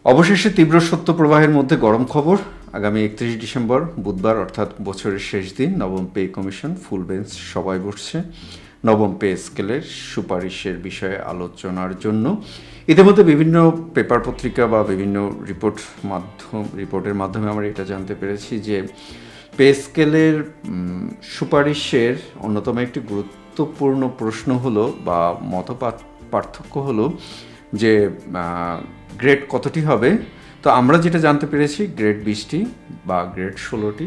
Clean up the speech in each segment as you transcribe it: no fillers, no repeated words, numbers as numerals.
অবশেষে তীব্র সত্য প্রবাহের মধ্যে গরম খবর। আগামী 31 ডিসেম্বর বুধবার অর্থাৎ বছরের শেষ দিন নবম পে কমিশন ফুল বেঞ্চ সভায় বসছে নবম পে স্কেলের সুপারিশের বিষয়ে আলোচনার জন্য। ইতিমধ্যে বিভিন্ন পেপার পত্রিকা বা বিভিন্ন রিপোর্টের মাধ্যমে আমরা এটা জানতে পেরেছি যে পে স্কেলের সুপারিশের অন্যতম একটি গুরুত্বপূর্ণ প্রশ্ন হলো বা পার্থক্য হলো যে গ্রেড কতটি হবে। তো আমরা যেটা জানতে পেরেছি গ্রেড 20টি বা গ্রেড 16টি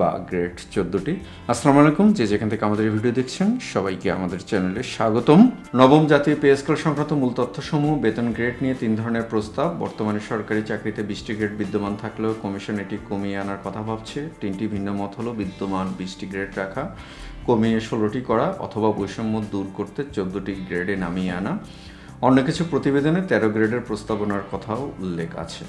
বা গ্রেড 14টি। আসসালামু আলাইকুম, যে যেখান থেকে আমাদের এই ভিডিও দেখছেন সবাইকে আমাদের চ্যানেলে স্বাগতম। নবম জাতীয় পে স্কেল সংক্রান্ত মূল তথ্যসমূহ বেতন গ্রেড নিয়ে 3 ধরনের প্রস্তাব। বর্তমানে সরকারি চাকরিতে 20টি গ্রেড বিদ্যমান থাকলেও কমিশন এটি কমিয়ে আনার কথা ভাবছে। 3টি ভিন্ন মত হলো বিদ্যমান 20টি গ্রেড রাখা, কমিয়ে 16টি করা, অথবা বৈষম্য দূর করতে 14টি গ্রেডে নামিয়ে আনা। অন্য কিছু প্রতিবেদনে 13 গ্রেডের প্রস্তাবনার কথাও উল্লেখ আছে।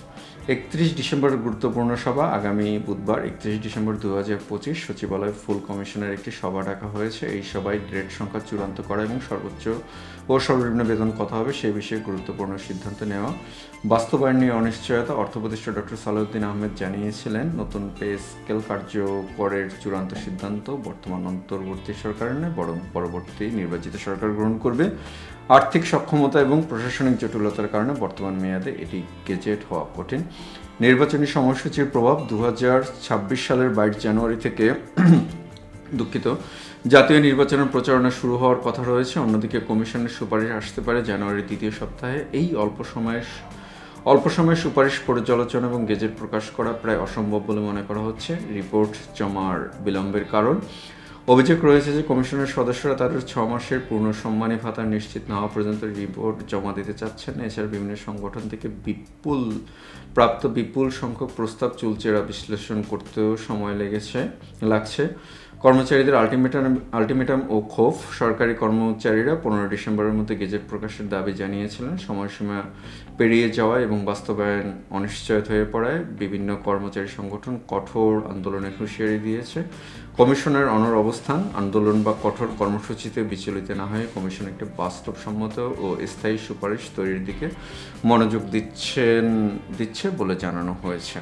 31 ডিসেম্বর গুরুত্বপূর্ণ সভা। আগামী বুধবার 31 ডিসেম্বর 2025 সচিবালয় ফুল কমিশনের একটি সভা ডাকা হয়েছে। এই সভায় গ্রেড সংখ্যা চূড়ান্ত করা এবং সর্বোচ্চ ও সর্বনিম্ন বেতন কথা হবে সে বিষয়ে গুরুত্বপূর্ণ সিদ্ধান্ত নেওয়া। বাস্তবায়ন নিয়ে অনিশ্চয়তা। অর্থ উপদেষ্টা ডক্টর সালাউদ্দিন আহমেদ জানিয়েছিলেন, নতুন পে স্কেল কার্যকরের চূড়ান্ত সিদ্ধান্ত বর্তমান অন্তর্বর্তী সরকারের নয়, বরং পরবর্তী নির্বাচিত সরকার গ্রহণ করবে। আর্থিক সক্ষমতা এবং প্রশাসনিক জটিলতার কারণে বর্তমান মেয়াদে এটি গেজেট হওয়া কঠিন। নির্বাচনী সময়সূচির প্রভাব। 2026 সালের 22 জানুয়ারি থেকে জাতীয় নির্বাচনের প্রচারণা শুরু হওয়ার কথা রয়েছে। অন্যদিকে কমিশনের সুপারিশ আসতে পারে জানুয়ারির দ্বিতীয় সপ্তাহে। এই অল্প সময়ে সুপারিশ পর্যালোচনা এবং গেজেট প্রকাশ করা প্রায় অসম্ভব বলে মনে করা হচ্ছে। রিপোর্ট জমার বিলম্বের কারণ। অভিযোগ রয়েছে যে কমিশনের সদস্যরা তাদের 6 মাসের পূর্ণ সম্মানী ভাতা নিশ্চিত না হওয়া পর্যন্ত রিপোর্ট জমা দিতে চাচ্ছেন না। এছাড়া বিভিন্ন সংগঠন থেকে বিপুল সংখ্যক প্রস্তাব চুলচেরা বিশ্লেষণ করতেও সময় লাগছে। কর্মচারীদের আলটিমেটাম ও ক্ষোভ। সরকারি কর্মচারীরা 15 ডিসেম্বরের মধ্যে গেজেট প্রকাশের দাবি জানিয়েছিলেন। সময়সীমা পেরিয়ে যাওয়া এবং বাস্তবায়ন অনিশ্চয়তা হয়ে পড়ায় বিভিন্ন কর্মচারী সংগঠন কঠোর আন্দোলনের হুঁশিয়ারি দিয়েছে। কমিশনের অনড় অবস্থান। আন্দোলন বা কঠোর কর্মসূচিতে বিচলিত না হয়ে কমিশন একটি বাস্তবসম্মত ও স্থায়ী সুপারিশ তৈরির দিকে মনোযোগ দিচ্ছে বলে জানানো হয়েছে।